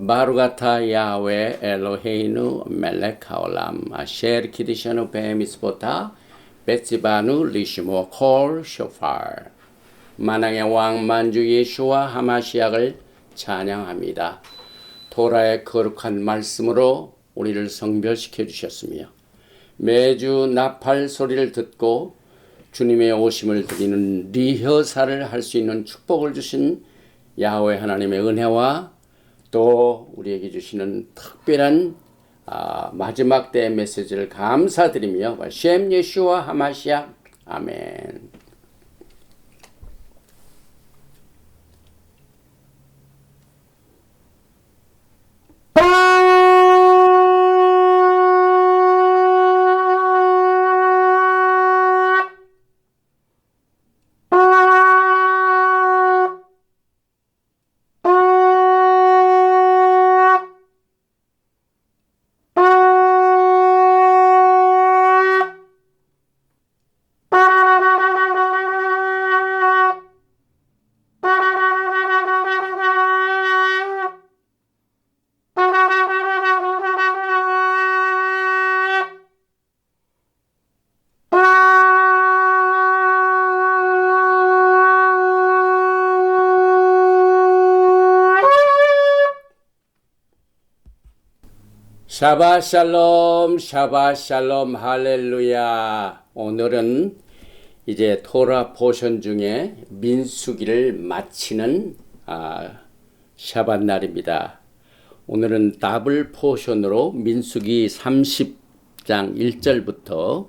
바루가타 야훼 엘로헤이누 멜렉 하올람 아셰르 키디샤누 베미스보타 베츠바누 리시모 콜 쇼파르. 만왕의 왕 만주 예수와 하마시약을 찬양합니다. 토라의 거룩한 말씀으로 우리를 성별시켜 주셨으며 매주 나팔 소리를 듣고 주님의 오심을 드리는 리허설을 할 수 있는 축복을 주신 야훼 하나님의 은혜와 또 우리에게 주시는 특별한 마지막 때의 메시지를 감사드리며 셴 예수와 하마시아 아멘. 샤ባት 샬롬, 샤ባት 샬롬, 할렐루야. 오늘은 이제 토라 포션 중에 민수기를 마치는 샤ባት 날입니다. 오늘은 더블 포션으로 민수기 30장 1절부터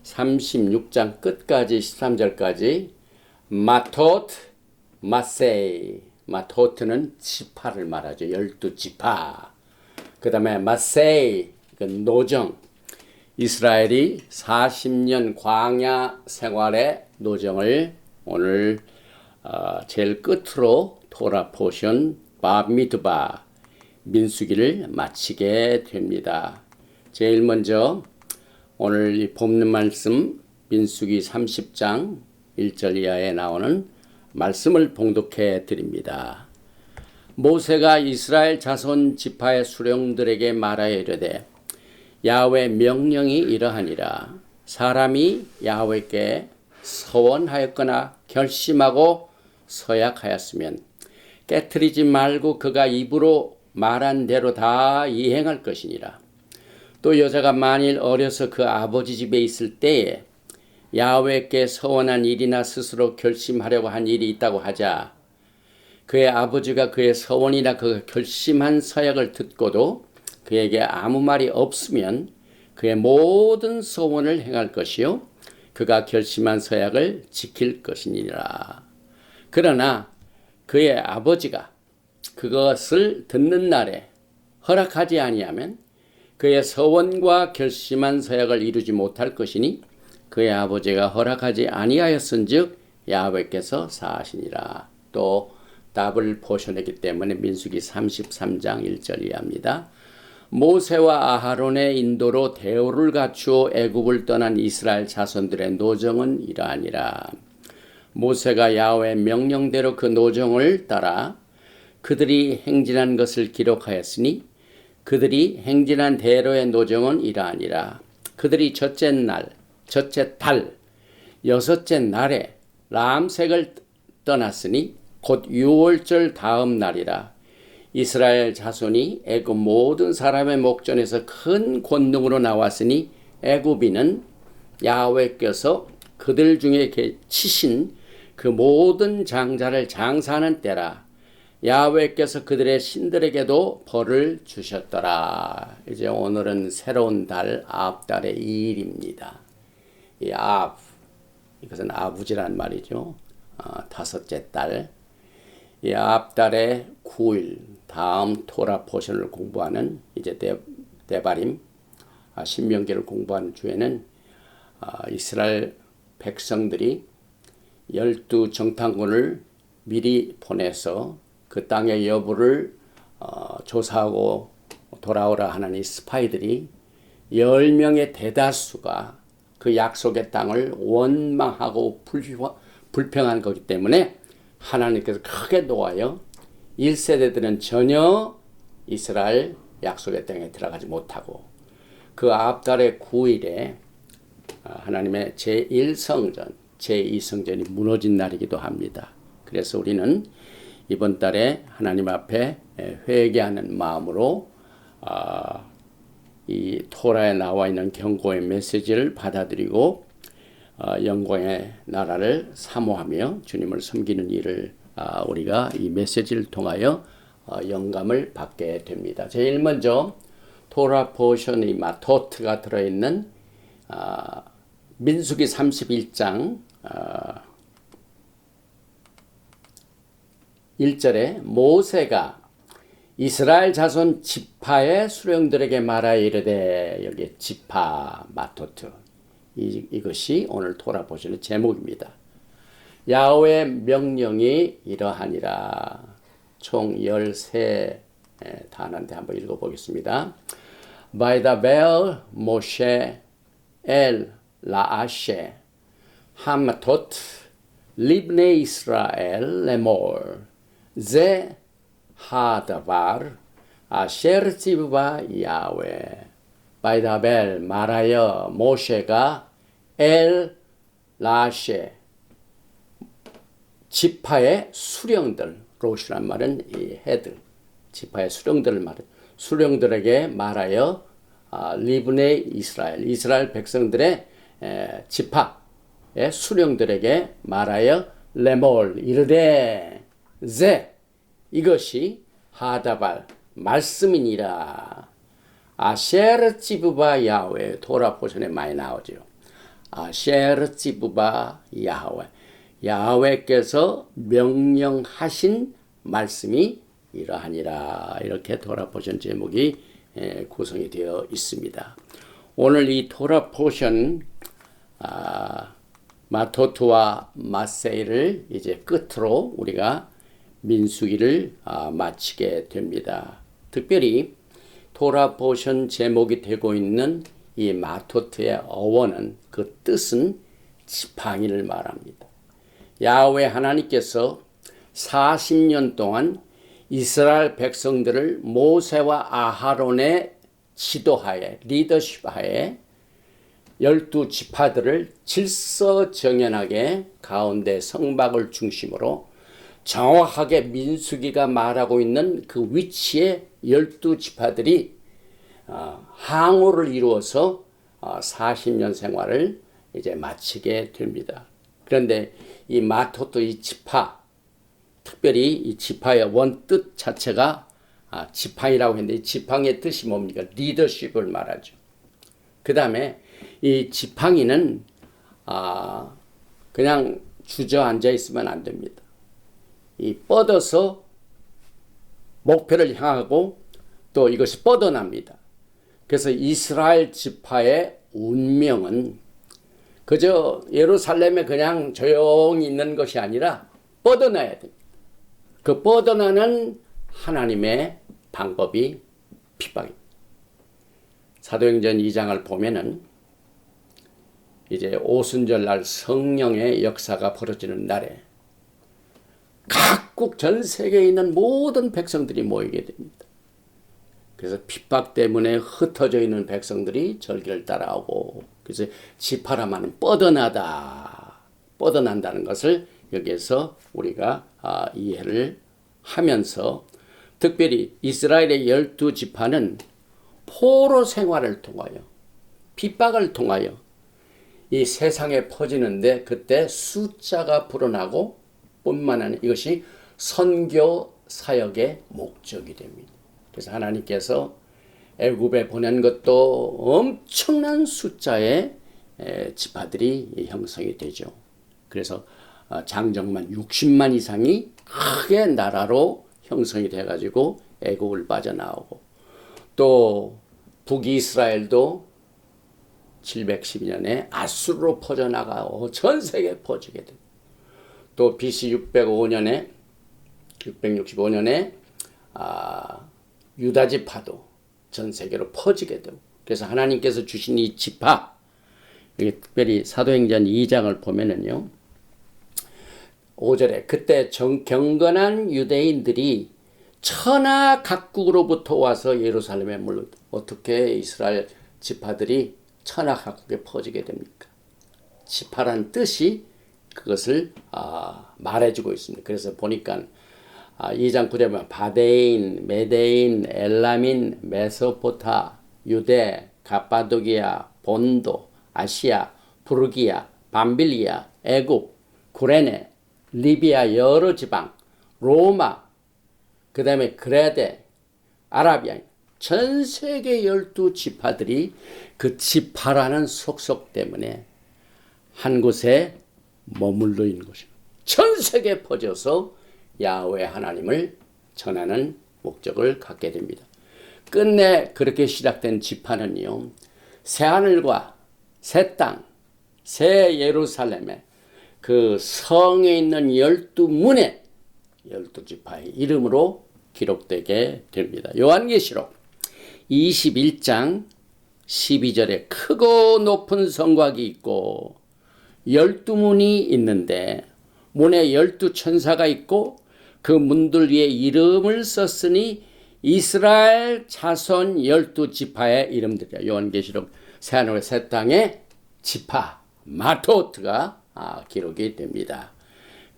36장 끝까지 13절까지 마토트, 마세이. 마토트는 지파를 말하죠. 12지파. 그 다음에 마세이, 노정. 이스라엘이 40년 광야 생활의 노정을 오늘 제일 끝으로 토라 포션 바미드바 민수기를 마치게 됩니다. 제일 먼저 오늘 이 본문 말씀 민수기 30장 1절 이하에 나오는 말씀을 봉독해 드립니다. 모세가 이스라엘 자손 지파의 수령들에게 말하여 이르되 야훼 명령이 이러하니라. 사람이 야훼께 서원하였거나 결심하고 서약하였으면 깨트리지 말고 그가 입으로 말한 대로 다 이행할 것이니라. 또 여자가 만일 어려서 그 아버지 집에 있을 때에 야훼께 서원한 일이나 스스로 결심하려고 한 일이 있다고 하자 그의 아버지가 그의 서원이나 그가 결심한 서약을 듣고도 그에게 아무 말이 없으면 그의 모든 서원을 행할 것이요 그가 결심한 서약을 지킬 것이니라. 그러나 그의 아버지가 그것을 듣는 날에 허락하지 아니하면 그의 서원과 결심한 서약을 이루지 못할 것이니 그의 아버지가 허락하지 아니하였은즉 야훼께서 사하시니라. 또 더블 포션이기 때문에 민수기 33장 1절 이하입니다. 모세와 아하론의 인도로 대우를 갖추어 애굽을 떠난 이스라엘 자손들의 노정은 이러하니라. 모세가 야훼 명령대로 그 노정을 따라 그들이 행진한 것을 기록하였으니 그들이 행진한 대로의 노정은 이러하니라. 그들이 첫째 날, 첫째 달, 여섯째 날에 람색을 떠났으니 곧 6월절 다음 날이라. 이스라엘 자손이 애굽 모든 사람의 목전에서 큰 권능으로 나왔으니 애굽인은 야훼께서 그들 중에 치신 그 모든 장자를 장사하는 때라. 야훼께서 그들의 신들에게도 벌을 주셨더라. 이제 오늘은 새로운 달 아브달의 2일입니다. 이 이것은 아부지란 말이죠. 다섯째 달. 이 아브달의 9일 다음 토라 포션을 공부하는 이제 데바림 신명기를 공부하는 주에는 이스라엘 백성들이 12정탐꾼을 미리 보내서 그 땅의 여부를 조사하고 돌아오라 하는 이 스파이들이 10명의 대다수가 그 약속의 땅을 원망하고 불평한 거기 때문에 하나님께서 크게 놓아요. 1세대들은 전혀 이스라엘 약속의 땅에 들어가지 못하고 그 앞달의 9일에 하나님의 제1성전, 제2성전이 무너진 날이기도 합니다. 그래서 우리는 이번 달에 하나님 앞에 회개하는 마음으로 이 토라에 나와 있는 경고의 메시지를 받아들이고 영광의 나라를 사모하며 주님을 섬기는 일을 우리가 이 메시지를 통하여 영감을 받게 됩니다. 제일 먼저 토라 포션이 마토트가 들어있는 민수기 31장 1절에 모세가 이스라엘 자손 지파의 수령들에게 말하여 이르되, 여기 지파 마토트, 이것이 오늘 토라 포션의 제목입니다. 야훼의 명령이 이러하니라. 총 13 단어인데 한번 읽어보겠습니다. By the bell Moshe el Laashe Hamatot Libnei Israel Lemor Ze 하다발 아셰르 찌브바 야훼. By the bell 말하여 모세가 엘 라셰 지파의 수령들, 로시란 말은 이 헤드, 지파의 수령들을 말해 수령들에게 말하여 리브네 이스라엘, 이스라엘 백성들의 지파의 수령들에게 말하여 레몰 이르되 제 이것이 하다발 말씀이니라. 아셰르 찌브바 야훼, 토라 포션에 많이 나오죠. 아셰르 찌브바 야훼, 야훼께서 명령하신 말씀이 이러하니라. 이렇게 토라 포션 제목이 구성이 되어 있습니다. 오늘 이 토라 포션 마토트와 마세이를 이제 끝으로 우리가 민수기를 마치게 됩니다. 특별히 토라 포션 제목이 되고 있는 이 마토트의 어원은, 그 뜻은 지팡이를 말합니다. 야훼 하나님께서 40년 동안 이스라엘 백성들을 모세와 아하론의 지도하에, 리더십하에 12지파들을 질서정연하게 가운데 성막을 중심으로 정확하게 민수기가 말하고 있는 그 위치에 12지파들이 항우를 이루어서 40년 생활을 이제 마치게 됩니다. 그런데 이 마토트, 이 지파, 특별히 이 지파의 원뜻 자체가 지팡이라고 했는데, 이 지팡이의 뜻이 뭡니까? 리더십을 말하죠. 그 다음에 이 지팡이는 그냥 주저앉아 있으면 안 됩니다. 이 뻗어서 목표를 향하고 또 이것이 뻗어납니다. 그래서 이스라엘 지파의 운명은 그저 예루살렘에 그냥 조용히 있는 것이 아니라 뻗어나야 됩니다. 그 뻗어나는 하나님의 방법이 핍박입니다. 사도행전 2장을 보면은 이제 오순절 날 성령의 역사가 벌어지는 날에 각국 전 세계에 있는 모든 백성들이 모이게 됩니다. 그래서 핍박 때문에 흩어져 있는 백성들이 절기를 따라오고, 그래서 지파라마는 뻗어난다는 것을 여기에서 우리가 이해를 하면서, 특별히 이스라엘의 12지파는 포로 생활을 통하여, 핍박을 통하여 이 세상에 퍼지는데, 그때 숫자가 불어나고 뿐만 아니라 이것이 선교 사역의 목적이 됩니다. 그래서 하나님께서 애굽에 보낸 것도 엄청난 숫자의 지파들이 형성이 되죠. 그래서 장정만 60만 이상이 크게 나라로 형성이 돼가지고 애굽을 빠져나오고, 또 북이스라엘도 712년에 아수르로 퍼져나가고 전 세계에 퍼지게 됩니다. 또 BC 665년에 유다 지파도 전 세계로 퍼지게 되고, 그래서 하나님께서 주신 이 지파, 여기 특별히 사도행전 2장을 보면은요, 5절에 그때 경건한 유대인들이 천하 각국으로부터 와서 예루살렘에 물러 어떻게 이스라엘 지파들이 천하 각국에 퍼지게 됩니까? 지파란 뜻이 그것을 말해주고 있습니다. 그래서 보니까 2장 9절에 보면 바데인, 메데인, 엘라민, 메소포타, 유대, 갑바도기아, 본도, 아시아, 부르기아, 밤빌리아, 애굽, 구레네, 리비아 여러 지방, 로마, 그 다음에 그레데, 아라비아, 전 세계 12지파들이 그 지파라는 속속 때문에 한 곳에 머물러 있는 것입니다. 전 세계에 퍼져서 야훼 하나님을 전하는 목적을 갖게 됩니다. 끝내 그렇게 시작된 지파는요, 새하늘과 새 땅, 새 예루살렘에 그 성에 있는 12문의 12지파의 이름으로 기록되게 됩니다. 요한계시록 21장 12절에 크고 높은 성곽이 있고 12문이 있는데 문에 12천사가 있고 그 문들 위에 이름을 썼으니 이스라엘 자손 12지파의 이름들이야. 요한계시록 새하늘과 새 땅의 지파 마토트가 기록이 됩니다.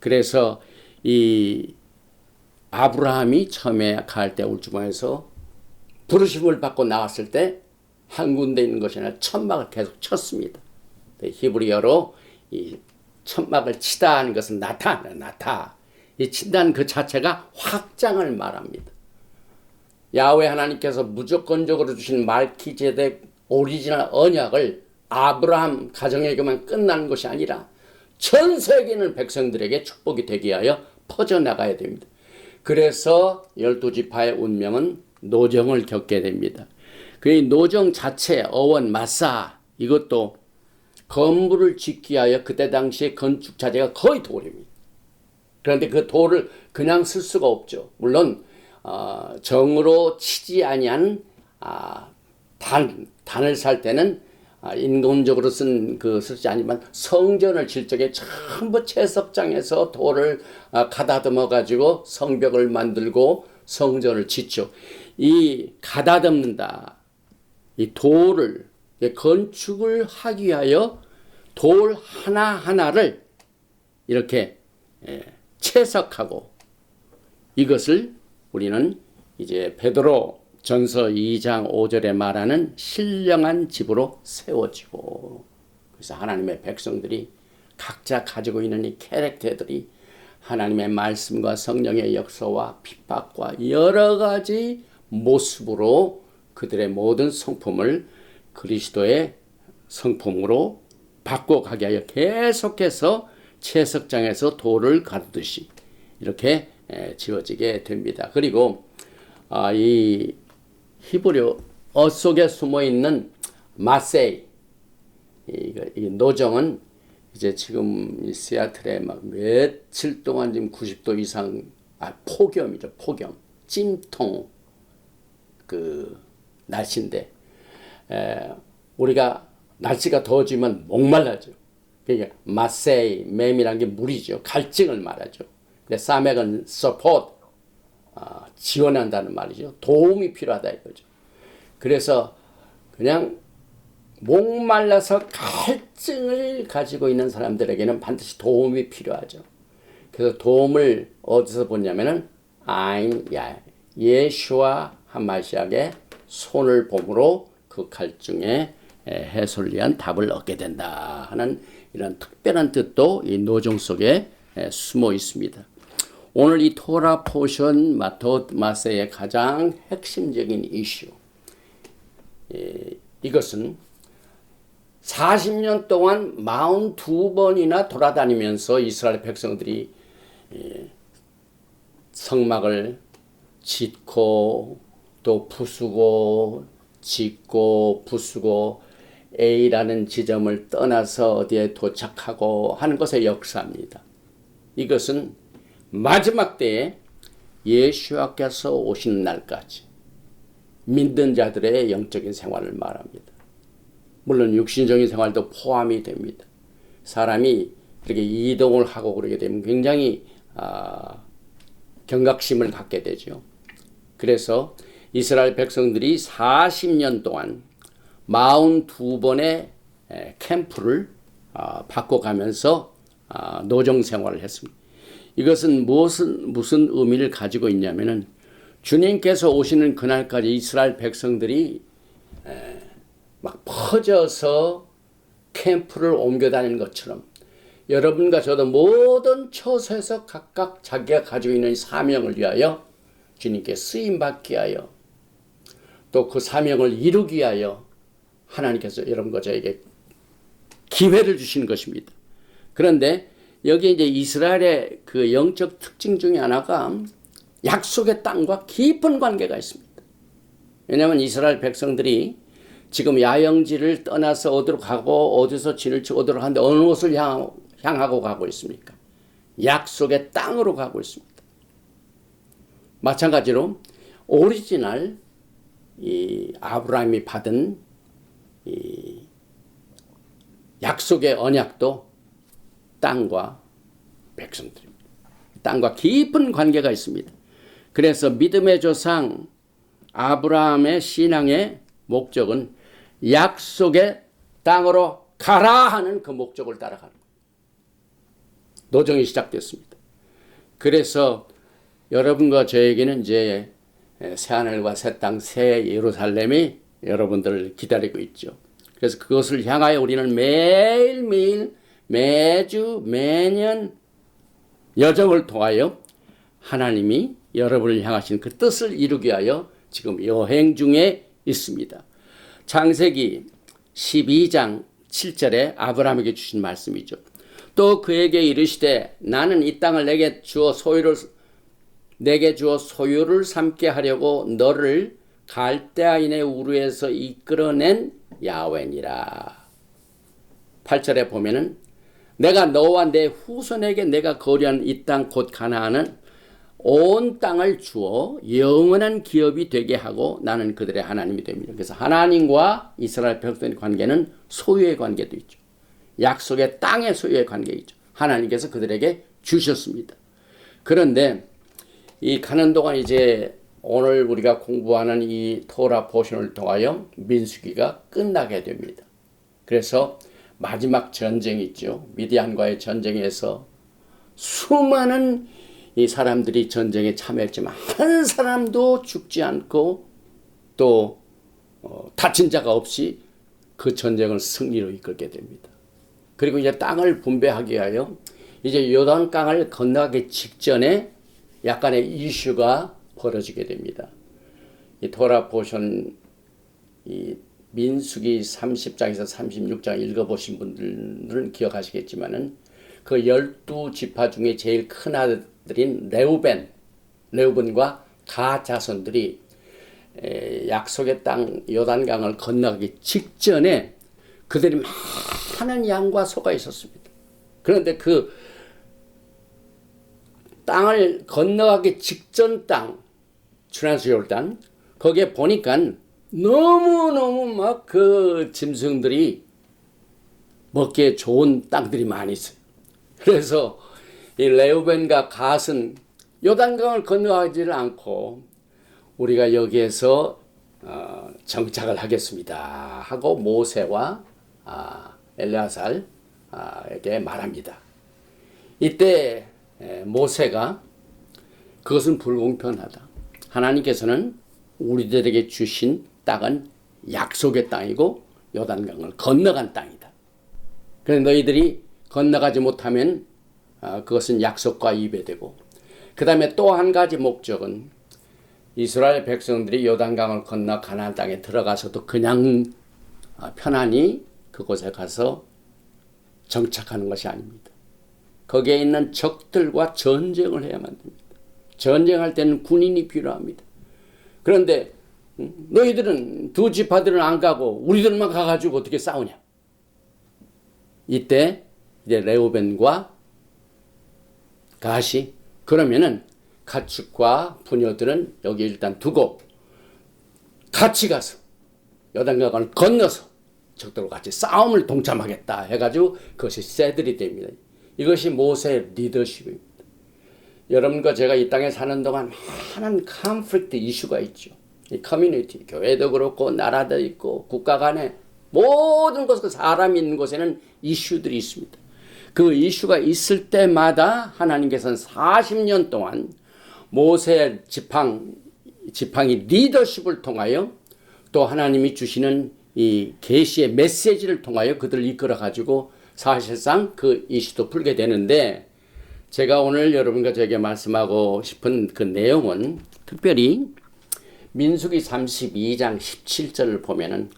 그래서 이 아브라함이 처음에 갈 때 울주방에서 부르심을 받고 나왔을 때 한 군데 있는 것이 아니라 천막을 계속 쳤습니다. 히브리어로 이 천막을 치다 하는 것은 나타. 이 친다는 그 자체가 확장을 말합니다. 야훼 하나님께서 무조건적으로 주신 말키제덱 오리지널 언약을 아브라함 가정에게만 끝나는 것이 아니라 전 세계 있는 백성들에게 축복이 되게 하여 퍼져나가야 됩니다. 그래서 12지파의 운명은 노정을 겪게 됩니다. 그 노정 자체, 어원, 마사 이것도 건물을 짓기 위하여 그때 당시에 건축 자재가 거의 돌입니다. 그런데 그 돌을 그냥 쓸 수가 없죠. 물론 정으로 치지 아니한 단을 살 때는 인공적으로 쓰지 아니지만 성전을 질 적에 전부 채석장에서 돌을 가다듬어 가지고 성벽을 만들고 성전을 짓죠. 이 가다듬는다. 이 돌을 건축을 하기 위하여 돌 하나하나를 이렇게 채석하고 이것을 우리는 이제 베드로 전서 2장 5절에 말하는 신령한 집으로 세워지고, 그래서 하나님의 백성들이 각자 가지고 있는 이 캐릭터들이 하나님의 말씀과 성령의 역사와 핍박과 여러 가지 모습으로 그들의 모든 성품을 그리스도의 성품으로 바꿔가게 하여 계속해서 채석장에서 돌을 가르듯이 이렇게 지어지게 됩니다. 그리고 이 히브리어 속에 숨어 있는 마세이 이 노정은 이제 지금 이 시애틀에 막 며칠 동안 지금 90도 이상 폭염이죠. 폭염 찜통 그 날씨인데 우리가 날씨가 더워지면 목말라죠. 그러니까 마세이 맴이라는 게 물이죠. 갈증을 말하죠. 근데 사맥은 support 지원한다는 말이죠. 도움이 필요하다 이거죠. 그래서 그냥 목말라서 갈증을 가지고 있는 사람들에게는 반드시 도움이 필요하죠. 그래서 도움을 어디서 보냐면은 예수와 하마시아의 손을 봄으로 그 갈증의 해소를 위한 답을 얻게 된다 하는 이런 특별한 뜻도 이 노정 속에 숨어 있습니다. 오늘 이 토라 포션 마세의 가장 핵심적인 이슈, 이것은 40년 동안 42번이나 돌아다니면서 이스라엘 백성들이 성막을 짓고 또 부수고 짓고 부수고 A라는 지점을 떠나서 어디에 도착하고 하는 것의 역사입니다. 이것은 마지막 때에 예수와께서 오시는 날까지 믿는 자들의 영적인 생활을 말합니다. 물론 육신적인 생활도 포함이 됩니다. 사람이 이렇게 이동을 하고 그러게 되면 굉장히 경각심을 갖게 되죠. 그래서 이스라엘 백성들이 40년 동안 42번의 캠프를 바꿔가면서 노정 생활을 했습니다. 이것은 무슨 의미를 가지고 있냐면은 주님께서 오시는 그날까지 이스라엘 백성들이 막 퍼져서 캠프를 옮겨 다니는 것처럼 여러분과 저도 모든 처소에서 각각 자기가 가지고 있는 사명을 위하여 주님께 쓰임받기 위하여 또 그 사명을 이루기 위하여 하나님께서 여러분과 저에게 기회를 주시는 것입니다. 그런데 여기 이제 이스라엘의 그 영적 특징 중에 하나가 약속의 땅과 깊은 관계가 있습니다. 왜냐하면 이스라엘 백성들이 지금 야영지를 떠나서 어디로 가고 어디서 진을 치고 어디로 가는데 어느 곳을 향하고 가고 있습니까? 약속의 땅으로 가고 있습니다. 마찬가지로 오리지널 이 아브라함이 받은 이 약속의 언약도 땅과 백성들입니다. 땅과 깊은 관계가 있습니다. 그래서 믿음의 조상 아브라함의 신앙의 목적은 약속의 땅으로 가라 하는 그 목적을 따라가는 거예요. 노정이 시작됐습니다. 그래서 여러분과 저에게는 이제 새하늘과 새 땅, 새 예루살렘이 여러분들을 기다리고 있죠. 그래서 그것을 향하여 우리는 매일매일 매주 매년 여정을 통하여 하나님이 여러분을 향하신 그 뜻을 이루기 위하여 지금 여행 중에 있습니다. 창세기 12장 7절에 아브라함에게 주신 말씀이죠. 또 그에게 이르시되 나는 이 땅을 내게 주어 소유를 삼게 하려고 너를 갈대아인의 우르에서 이끌어낸 야훼니라. 8절에 보면은 내가 너와 내 후손에게 내가 거류한 이 땅 곧 가나안은 온 땅을 주어 영원한 기업이 되게 하고 나는 그들의 하나님이 됩니다. 그래서 하나님과 이스라엘 백성의 관계는 소유의 관계도 있죠. 약속의 땅의 소유의 관계이죠. 하나님께서 그들에게 주셨습니다. 그런데 이 가는 동안 이제 오늘 우리가 공부하는 이 토라 포션을 통하여 민수기가 끝나게 됩니다. 그래서 마지막 전쟁이 있죠. 미디안과의 전쟁에서 수많은 이 사람들이 전쟁에 참여했지만 한 사람도 죽지 않고 또 다친 자가 없이 그 전쟁을 승리로 이끌게 됩니다. 그리고 이제 땅을 분배하기 위하여 이제 요단강을 건너가기 직전에 약간의 이슈가 벌어지게 됩니다. 이 토라 포션 이 민수기 30장에서 36장 읽어보신 분들은 기억하시겠지만은 그 12지파 중에 제일 큰 아들인 레우벤과 가 자손들이 약속의 땅 요단강을 건너가기 직전에 그들이 많은 양과 소가 있었습니다. 그런데 그 땅을 건너가기 직전 땅 트랜스 요르단 거기에 보니까 너무너무 막 그 짐승들이 먹기에 좋은 땅들이 많이 있어요. 그래서 이 레우벤과 갓은 요단강을 건너가지를 않고 우리가 여기에서 정착을 하겠습니다 하고 모세와 엘레아살에게 말합니다. 이때 모세가 그것은 불공평하다. 하나님께서는 우리들에게 주신 땅은 약속의 땅이고 요단강을 건너간 땅이다. 그래서 너희들이 건너가지 못하면 그것은 약속과 이배되고 그 다음에 또 한 가지 목적은 이스라엘 백성들이 요단강을 건너 가나안 땅에 들어가서도 그냥 편안히 그곳에 가서 정착하는 것이 아닙니다. 거기에 있는 적들과 전쟁을 해야만 됩니다. 전쟁할 때는 군인이 필요합니다. 그런데 너희들은 두 지파들은 안 가고 우리들만 가가지고 어떻게 싸우냐. 이때 이제 레우벤과 갓이 그러면은 가축과 부녀들은 여기 일단 두고 같이 가서 요단강을 건너서 적들과 같이 싸움을 동참하겠다 해가지고 그것이 세들이 됩니다. 이것이 모세의 리더십입니다. 여러분과 제가 이 땅에 사는 동안 많은 컨플릭트 이슈가 있죠. 이 커뮤니티, 교회도 그렇고 나라도 있고 국가 간에 모든 곳, 사람이 있는 곳에는 이슈들이 있습니다. 그 이슈가 있을 때마다 하나님께서는 40년 동안 모세 지팡이 리더십을 통하여 또 하나님이 주시는 이 계시의 메시지를 통하여 그들을 이끌어 가지고 사실상 그 이슈도 풀게 되는데, 제가 오늘 여러분과 저에게 말씀하고 싶은 그 내용은 특별히 민수기 32장 17절을 보면은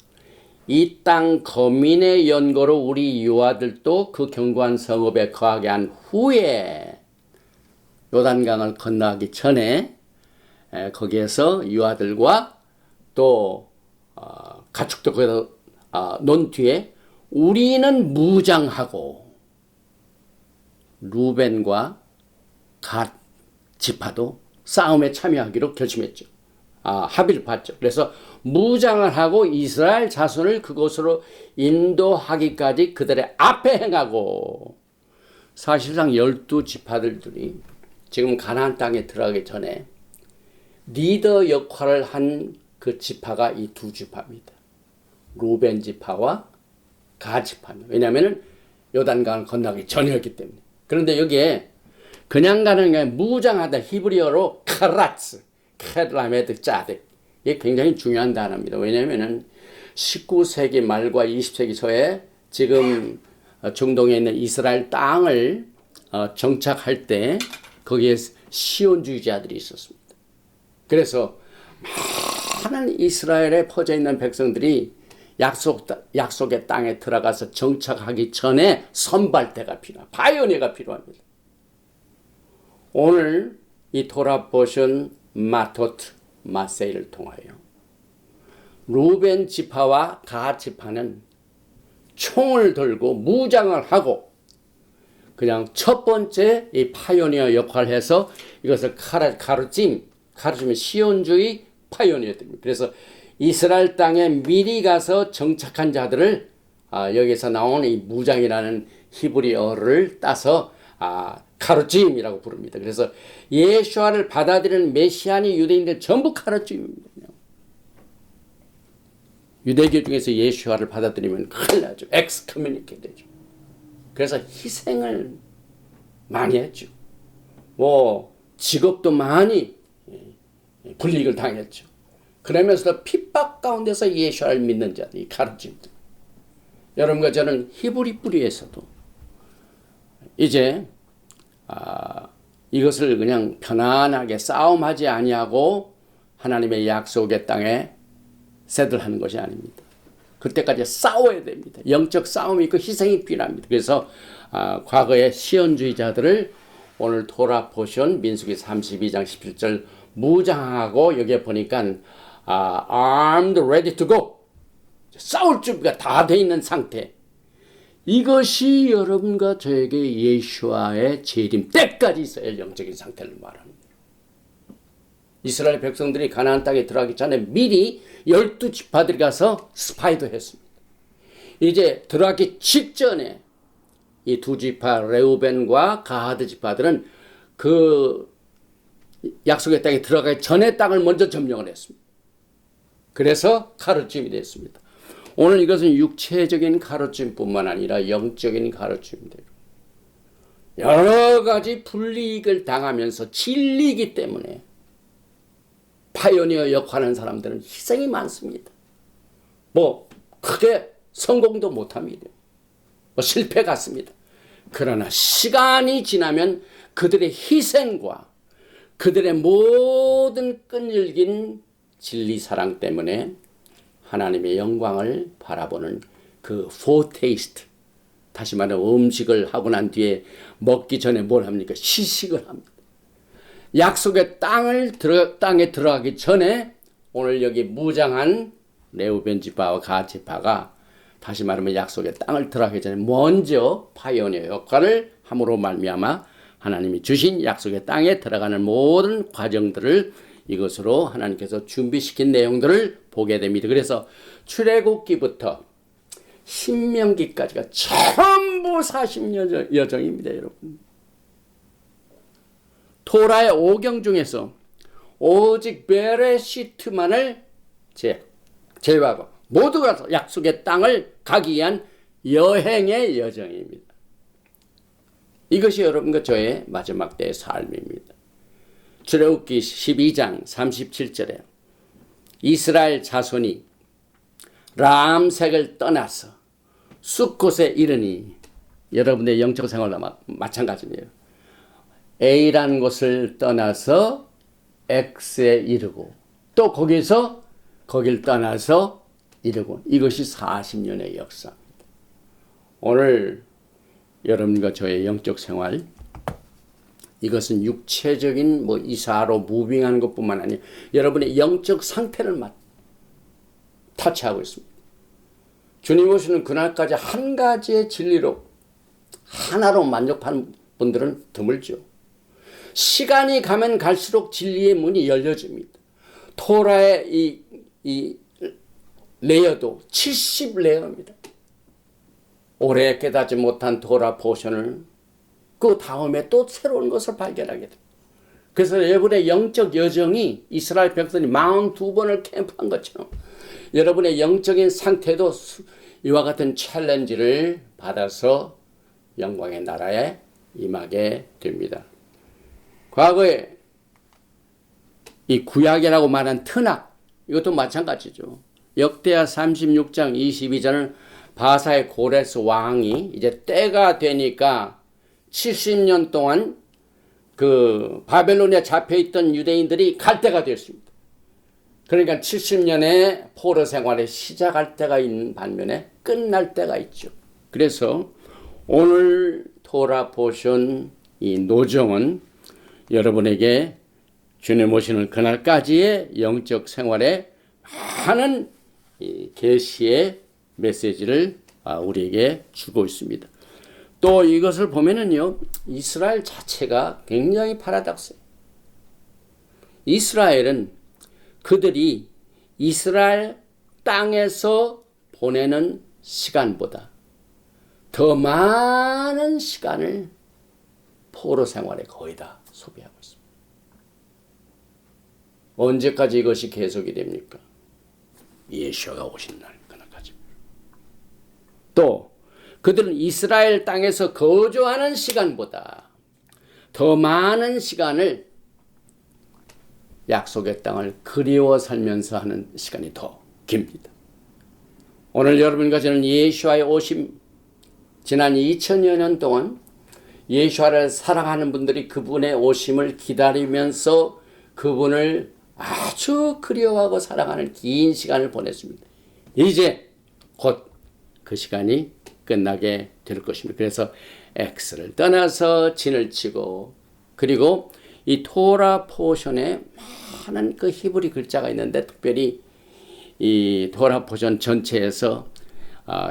이 땅 거민의 연고로 우리 유아들도 그 견고한 성읍에 거하게 한 후에 요단강을 건너가기 전에 거기에서 유아들과 또 가축도 거기서 논 뒤에 우리는 무장하고 루벤과 갓 지파도 싸움에 참여하기로 결심했죠. 합의를 봤죠. 그래서 무장을 하고 이스라엘 자손을 그곳으로 인도하기까지 그들의 앞에 행하고, 사실상 12지파들이 지금 가나안 땅에 들어가기 전에 리더 역할을 한 그 지파가 이 두 지파입니다. 루벤 지파와 갓 지파입니다. 왜냐하면 요단강을 건너기 전이었기 때문에. 그런데 여기에 그냥 가는 게 무장하다, 히브리어로 카라츠, 케라메드 짜덱. 이게 굉장히 중요한 단어입니다. 왜냐하면 19세기 말과 20세기 초에 지금 중동에 있는 이스라엘 땅을 정착할 때 거기에 시온주의자들이 있었습니다. 그래서 많은 이스라엘에 퍼져 있는 백성들이 약속의 땅에 들어가서 정착하기 전에 선발대가 필요합니다. 파이오니어가 필요합니다. 오늘 이 돌아보신 마토트, 마세이를 통하여 루벤 지파와 갓 지파는 총을 들고 무장을 하고 그냥 첫 번째 이 파이오니어 역할을 해서 이것을 가르치면 시온주의 파이오니어들입니다. 그래서 이스라엘 땅에 미리 가서 정착한 자들을 여기서 나오는 이 무장이라는 히브리어를 따서 카르짐이라고 부릅니다. 그래서 예수아를 받아들이는 메시아니 유대인들 전부 카르짐입니다. 유대교 중에서 예수아를 받아들이면 큰일 나죠. 엑스커뮤니케이트 되죠. 그래서 희생을 많이 했죠. 직업도 많이 불이익을 당했죠. 그러면서도 핍박 가운데서 예수아를 믿는 자들이 가르침들. 여러분과 저는 히브리 뿌리에서도 이제 이것을 그냥 편안하게 싸움하지 아니하고 하나님의 약속의 땅에 세들하는 것이 아닙니다. 그때까지 싸워야 됩니다. 영적 싸움이 있고 희생이 필요합니다. 그래서 과거의 시온주의자들을 오늘 돌아보신 민수기 32장 17절 무장하고 여기에 보니까 armed, ready to go. 싸울 준비가 다 돼 있는 상태. 이것이 여러분과 저에게 예수와의 재림 때까지 있어야 영적인 상태를 말합니다. 이스라엘 백성들이 가나안 땅에 들어가기 전에 미리 12지파들이 가서 스파이도 했습니다. 이제 들어가기 직전에 이 두 지파 레우벤과 가하드 지파들은 그 약속의 땅에 들어가기 전에 땅을 먼저 점령을 했습니다. 그래서 가르침이 됐습니다. 오늘 이것은 육체적인 가르침뿐만 아니라 영적인 가르침입니다. 여러 가지 불이익을 당하면서 진리이기 때문에 파이오니어 역할하는 사람들은 희생이 많습니다. 크게 성공도 못합니다. 실패 같습니다. 그러나 시간이 지나면 그들의 희생과 그들의 모든 끈질긴 진리 사랑 때문에 하나님의 영광을 바라보는 그 포테이스트, 다시 말해 음식을 하고 난 뒤에 먹기 전에 뭘 합니까? 시식을 합니다. 약속의 땅에 들어가기 전에 오늘 여기 무장한 레우벤 지파와 갓 지파가 다시 말하면 약속의 땅을 들어가기 전에 먼저 파이오니어 역할을 함으로 말미암아 하나님이 주신 약속의 땅에 들어가는 모든 과정들을 이것으로 하나님께서 준비시킨 내용들을 보게 됩니다. 그래서 출애굽기부터 신명기까지가 전부 40년 여정입니다, 여러분. 토라의 5경 중에서 오직 베레시트만을 제외하고 모두가 약속의 땅을 가기 위한 여행의 여정입니다. 이것이 여러분과 저의 마지막 때의 삶입니다. 출애굽기 12장 37절에 이스라엘 자손이 람색을 떠나서 숫곳에 이르니, 여러분의 영적 생활과 마찬가지입니다. A라는 곳을 떠나서 X에 이르고 또 거기서 거길 떠나서 이르고, 이것이 40년의 역사입니다. 오늘 여러분과 저의 영적 생활, 이것은 육체적인 이사로 무빙하는 것뿐만 아니라 여러분의 영적 상태를 터치하고 있습니다. 주님 오시는 그날까지 한 가지의 진리로 하나로 만족하는 분들은 드물죠. 시간이 가면 갈수록 진리의 문이 열려집니다. 토라의 이 레이어도 70레이어입니다. 오래 깨닫지 못한 토라 포션을 그 다음에 또 새로운 것을 발견하게 됩니다. 그래서 여러분의 영적 여정이 이스라엘 백성이 42번을 캠프한 것처럼 여러분의 영적인 상태도 이와 같은 챌린지를 받아서 영광의 나라에 임하게 됩니다. 과거에 이 구약이라고 말한 트낙, 이것도 마찬가지죠. 역대하 36장 22절은 바사의 고레스 왕이 이제 때가 되니까 70년 동안 그 바벨론에 잡혀있던 유대인들이 갈 때가 되었습니다. 그러니까 70년의 포로 생활에 시작할 때가 있는 반면에 끝날 때가 있죠. 그래서 오늘 토라 포션 이 노정은 여러분에게 주님 오시는 그날까지의 영적 생활에 많은 계시의 메시지를 우리에게 주고 있습니다. 또 이것을 보면은요, 이스라엘 자체가 굉장히 파라독스예요. 이스라엘은 그들이 이스라엘 땅에서 보내는 시간보다 더 많은 시간을 포로 생활에 거의 다 소비하고 있습니다. 언제까지 이것이 계속이 됩니까? 예수가 오신 날 그날까지입니다. 또 그들은 이스라엘 땅에서 거주하는 시간보다 더 많은 시간을 약속의 땅을 그리워 살면서 하는 시간이 더 깁니다. 오늘 여러분과 저는 예수와의 오심, 지난 2000여 년 동안 예수를 사랑하는 분들이 그분의 오심을 기다리면서 그분을 아주 그리워하고 사랑하는 긴 시간을 보냈습니다. 이제 곧 그 시간이 끝나게 될 것입니다. 그래서 X를 떠나서 진을 치고, 그리고 이 토라 포션에 많은 그 히브리 글자가 있는데 특별히 이 토라 포션 전체에서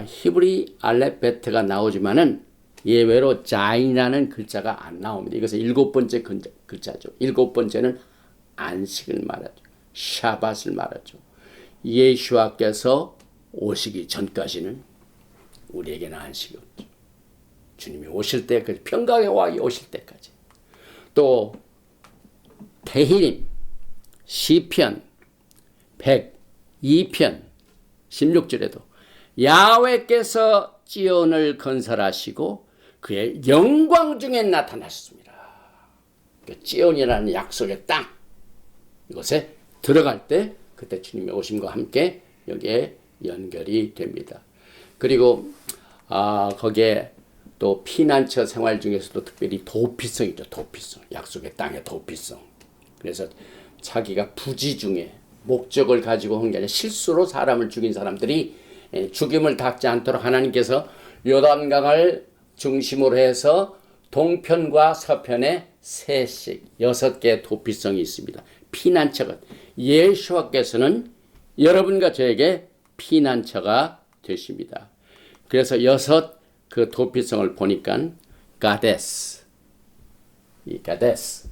히브리 알렙베트가 나오지만은 예외로 자인이라는 글자가 안 나옵니다. 이것은 7번째 글자죠. 7번째는 안식을 말하죠. 샤밧을 말하죠. 예수와께서 오시기 전까지는 우리에게는 안식이 없죠. 주님이 오실 때까지, 평강의 왕이 오실 때까지. 또 테힐림, 시편 102편 16절에도 야훼께서 찌온을 건설하시고 그의 영광 중에 나타나셨습니다. 찌온이라는 약속의 땅, 이곳에 들어갈 때 그때 주님의 오심과 함께 여기에 연결이 됩니다. 그리고 거기에 또 피난처 생활 중에서도 특별히 도피성이죠. 도피성, 약속의 땅의 도피성. 그래서 자기가 부지 중에 목적을 가지고 한 게 아니라 실수로 사람을 죽인 사람들이 죽임을 닥지 않도록 하나님께서 요단강을 중심으로 해서 동편과 서편에 6개의 도피성이 있습니다. 피난처가, 예수와께서는 여러분과 저에게 피난처가 되십니다. 그래서 6 그 도피성을 보니까 가데스, 이 가데스,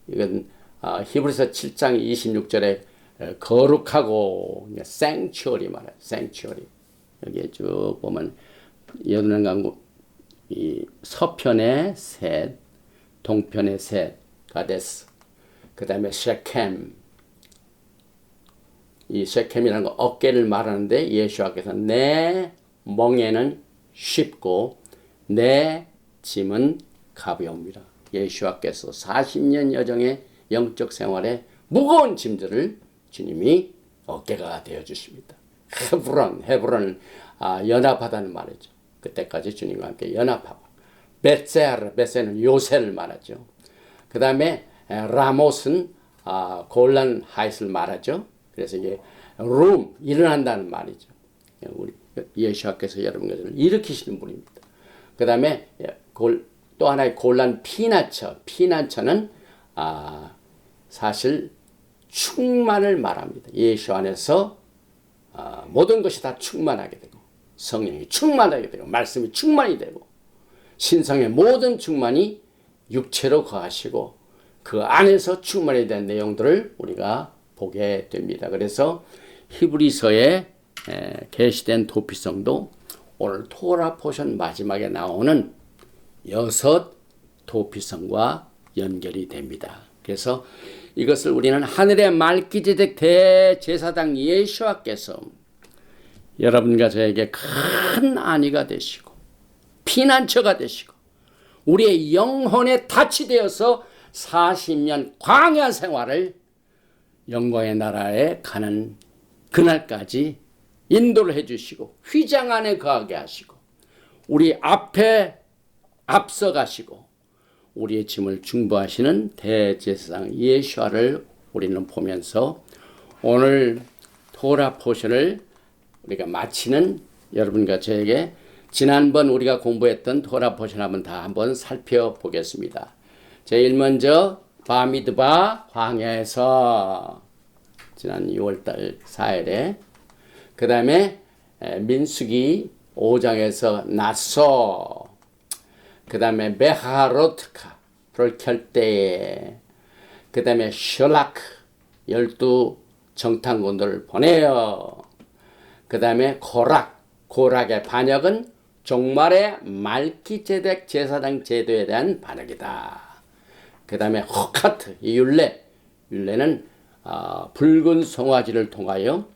이건 히브리서 7장 26절에 거룩하고 생츄어리 말해요. 생츄어리. 여기에 쭉 보면 요단강 이 서편에 셋, 동편에 셋, 가데스, 그 다음에 셰켐. 이 셰켐이라는 거 어깨를 말하는데 예수와께서 내 멍에는 쉽고 내 짐은 가벼웁니다. 예수와께서 40년 여정의 영적 생활에 무거운 짐들을 주님이 어깨가 되어 주십니다. 헤브론 연합하다는 말이죠. 그때까지 주님과 함께 연합하고, 벳세는 요새를 말하죠. 그 다음에 라못은 골란 하잇을 말하죠. 그래서 이게 일어난다는 말이죠. 우리 예수께서 여러분들을 일으키시는 분입니다. 그 다음에 또 하나의 골란 피난처는 사실 충만을 말합니다. 예수 안에서 모든 것이 다 충만하게 되고, 성령이 충만하게 되고, 말씀이 충만이 되고, 신성의 모든 충만이 육체로 거하시고 그 안에서 충만이 된 내용들을 우리가 보게 됩니다. 그래서 히브리서에 계시된 도피성도 오늘 토라 포션 마지막에 나오는 6 도피성과 연결이 됩니다. 그래서 이것을 우리는 하늘의 말기제덱 대제사장 예수와께서 여러분과 저에게 큰 안위가 되시고 피난처가 되시고 우리의 영혼에 닻이 되어서 40년 광야 생활을 영광의 나라에 가는 그날까지 인도를 해주시고 휘장 안에 거하게 하시고 우리 앞에 앞서가시고 우리의 짐을 중보하시는 대제사장 예수와를 우리는 보면서 오늘 토라 포션을 우리가 마치는 여러분과 저에게 지난번 우리가 공부했던 토라 포션 한번 살펴보겠습니다. 제일 먼저 바미드바 광야에서 지난 6월달 4일에, 그 다음에 민수기 5장에서 나소, 그 다음에 메하로트카 불을 켤 때에, 그 다음에 셜라크 12 정탐꾼들을 보내요. 그 다음에 고락의 반역은 종말의 말기제덱 제사장 제도에 대한 반역이다. 그 다음에 호카트, 이 율례는 붉은 송아지를 통하여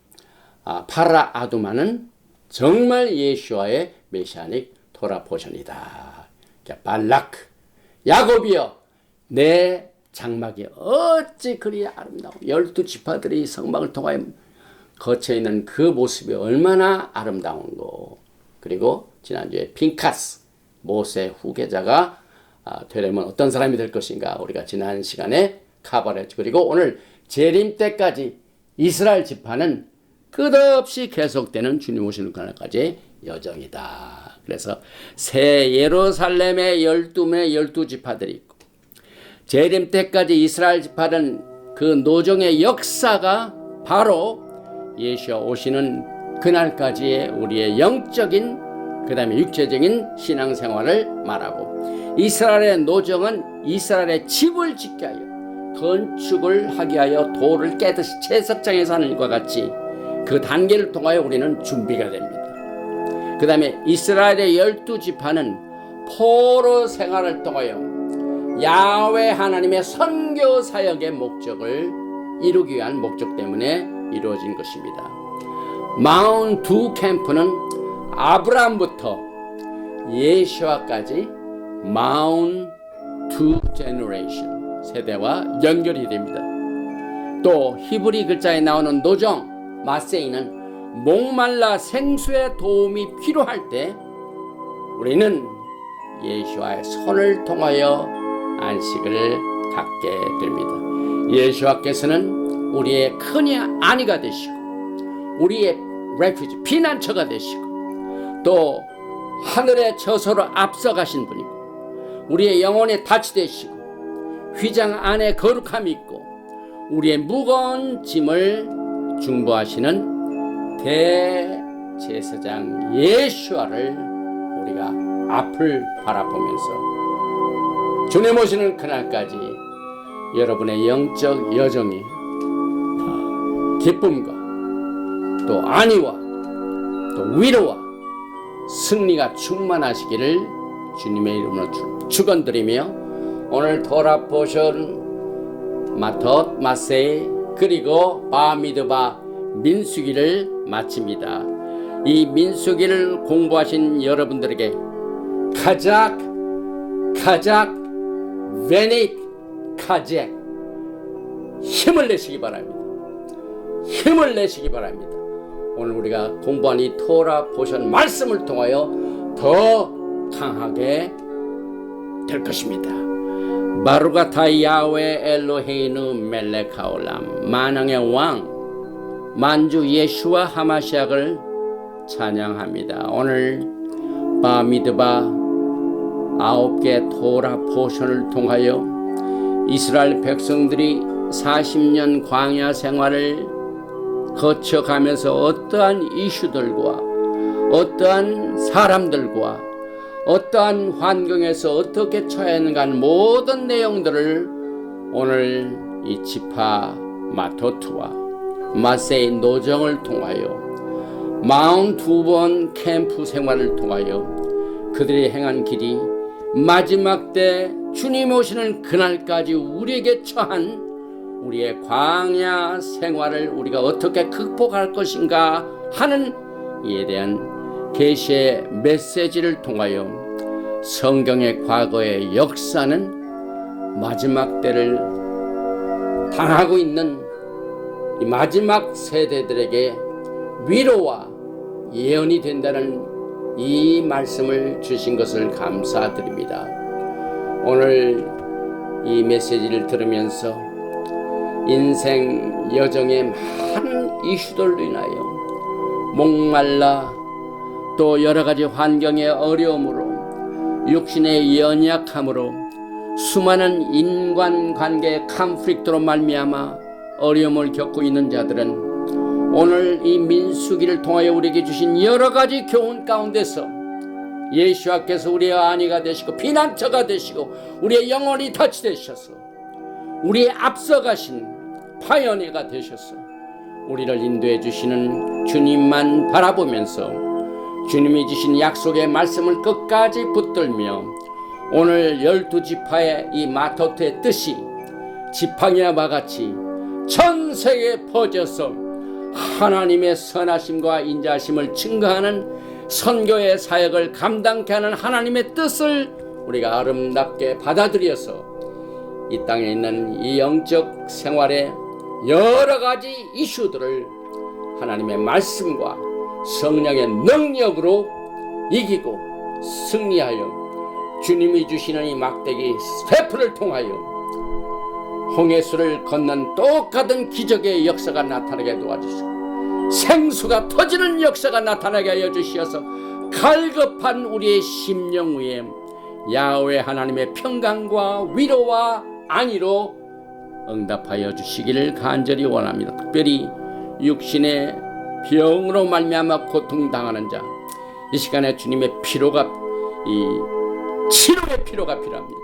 파라 아두마는 정말 예수와의 메시아닉 토라 포션이다. 발라크, 야곱이여 내 장막이 어찌 그리 아름다워. 12지파들이 성막을 통하여 거쳐있는 그 모습이 얼마나 아름다운고. 그리고 지난주에 핀카스, 모세 후계자가 되려면 어떤 사람이 될 것인가 우리가 지난 시간에 커버를 했죠. 그리고 오늘 재림 때까지 이스라엘 지파는 끝없이 계속되는 주님 오시는 그날까지 여정이다. 그래서 새 예루살렘의 12지파들이 있고 재림 때까지 이스라엘 지파는 그 노정의 역사가 바로 예수와 오시는 그날까지의 우리의 영적인 그 다음에 육체적인 신앙생활을 말하고, 이스라엘의 노정은 이스라엘의 집을 짓게 하여 건축을 하게 하여 돌을 깨듯이 채석장에서 하는 일과 같이 그 단계를 통하여 우리는 준비가 됩니다. 그 다음에 이스라엘의 12지파는 포로 생활을 통하여 야훼 하나님의 선교 사역의 목적을 이루기 위한 목적 때문에 이루어진 것입니다. 마운트 두 캠프는 아브라함부터 예수와까지 마운트 두 제너레이션 세대와 연결이 됩니다. 또 히브리 글자에 나오는 노정 마세이는 목말라 생수의 도움이 필요할 때 우리는 예수와의 손을 통하여 안식을 갖게 됩니다. 예수와께서는 우리의 큰 안위가 되시고 우리의 레퓨지 피난처가 되시고 또 하늘의 저소로 앞서가신 분이고 우리의 영혼의 닻이 되시고 휘장 안에 거룩함이 있고 우리의 무거운 짐을 중보하시는 대제사장 예수와를 우리가 앞을 바라보면서 주님 오시는 그날까지 여러분의 영적 여정이 기쁨과 또 안위와 또 위로와 승리가 충만하시기를 주님의 이름으로 축원드리며 오늘 토라 포션 마텟, 마세, 그리고 바미드바, 민수기를 마칩니다. 이 민수기를 공부하신 여러분들에게 카작, 베넷, 카제 힘을 내시기 바랍니다. 힘을 내시기 바랍니다. 오늘 우리가 공부한 이 토라 포션 말씀을 통하여 더 강하게 될 것입니다. 바루가타 야훼 엘로헤이누 멜레카올람, 만왕의 왕 만주 예슈와 하마시약을 찬양합니다. 오늘 바미드바 9개 토라 포션을 통하여 이스라엘 백성들이 40년 광야 생활을 거쳐가면서 어떠한 이슈들과 어떠한 사람들과 어떠한 환경에서 어떻게 처해야 하는가 하는 모든 내용들을 오늘 이 지파 마토트와 마세의 노정을 통하여 42번 캠프 생활을 통하여 그들이 행한 길이 마지막 때 주님 오시는 그날까지 우리에게 처한 우리의 광야 생활을 우리가 어떻게 극복할 것인가 하는 이에 대한 계시의 메시지를 통하여 성경의 과거의 역사는 마지막 때를 당하고 있는 이 마지막 세대들에게 위로와 예언이 된다는 이 말씀을 주신 것을 감사드립니다. 오늘 이 메시지를 들으면서 인생 여정의 많은 이슈들로 인하여 목말라 또 여러가지 환경의 어려움으로 육신의 연약함으로 수많은 인간관계의 컨플릭트로 말미암아 어려움을 겪고 있는 자들은 오늘 이 민수기를 통하여 우리에게 주신 여러가지 교훈 가운데서 예수께서 우리의 안위가 되시고 피난처가 되시고 우리의 영혼이 덫이 되셔서 우리의 앞서가신 파연이가 되셔서 우리를 인도해 주시는 주님만 바라보면서 주님이 주신 약속의 말씀을 끝까지 붙들며 오늘 12지파의 이 마토트의 뜻이 지팡이와 같이 전 세계에 퍼져서 하나님의 선하심과 인자하심을 증거하는 선교의 사역을 감당케 하는 하나님의 뜻을 우리가 아름답게 받아들여서 이 땅에 있는 이 영적 생활의 여러 가지 이슈들을 하나님의 말씀과 성령의 능력으로 이기고 승리하여 주님이 주시는 이 막대기 스태프를 통하여 홍해수를 건넌 똑같은 기적의 역사가 나타나게 도와주시고 생수가 터지는 역사가 나타나게 하여 주시어서 갈급한 우리의 심령 위에 야훼 하나님의 평강과 위로와 안위로 응답하여 주시기를 간절히 원합니다. 특별히 육신의 병으로 말미암아 고통당하는 자, 이 시간에 주님의 피로가 이 치료의 피로가 필요합니다.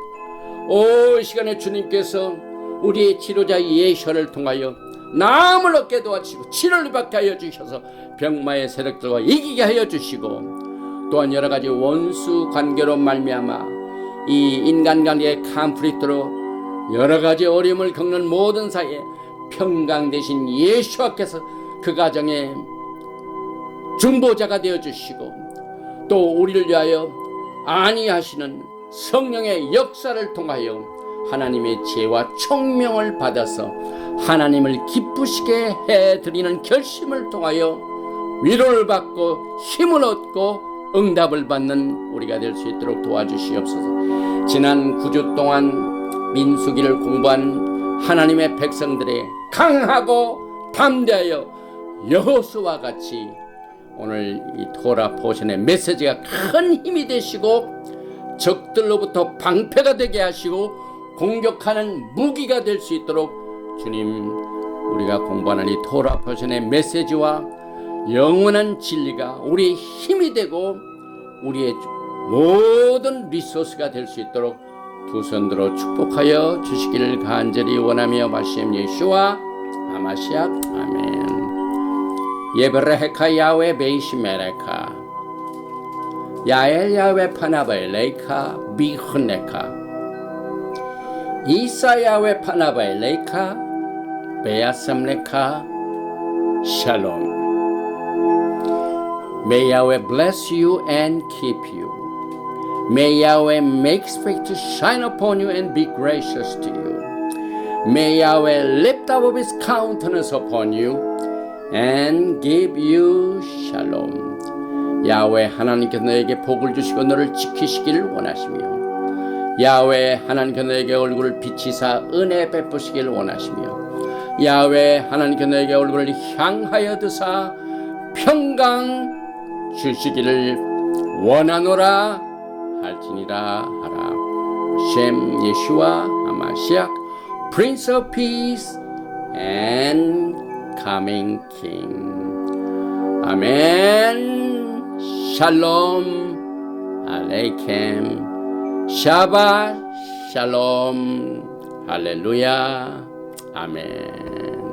이 시간에 주님께서 우리의 치료자 예수를 통하여 나음을 얻게 도와주시고 치료를 받게 하여 주셔서 병마의 세력들과 이기게 하여 주시고 또한 여러 가지 원수 관계로 말미암아 이 인간관계의 컨플릭트로 여러 가지 어려움을 겪는 모든 사이에 평강 되신 예수께서 그 가정의 중보자가 되어 주시고 또 우리를 위하여 안위하시는 성령의 역사를 통하여 하나님의 지혜와 총명을 받아서 하나님을 기쁘시게 해드리는 결심을 통하여 위로를 받고 힘을 얻고 응답을 받는 우리가 될 수 있도록 도와주시옵소서. 지난 9주 동안 민수기를 공부한 하나님의 백성들의 강하고 담대하여 여호수아와 같이 오늘 이 토라 포션의 메시지가 큰 힘이 되시고 적들로부터 방패가 되게 하시고 공격하는 무기가 될 수 있도록 주님, 우리가 공부하는 이 토라 포션의 메시지와 영원한 진리가 우리의 힘이 되고 우리의 모든 리소스가 될 수 있도록 두 손 들어 축복하여 주시기를 간절히 원하며 바시엠 예수와 하마시약 아멘. 예브레헤카 야훼 베이시메레카 야엘 야훼 파나벨레이카 비흐네카 이사야웨 파나바일레이카 베야삼레카 샬롬. May Yahweh bless you and keep you. May Yahweh make his face to shine upon you and be gracious to you. May Yahweh lift up his countenance upon you and give you shalom. 야훼 하나님께서 너에게 복을 주시고 너를 지키시기를 원하시며 야훼 하나님께서 너에게 얼굴을 비치사 은혜 베푸시기를 원하시며 야훼 하나님께서 너에게 얼굴을 향하여 드사 평강 주시기를 원하노라 할지니라 하라. 셴 예슈아 하마시아 Prince of Peace and Coming King. 아멘. 샬롬 알레이켐 샤바 샬롬 할렐루야 아멘.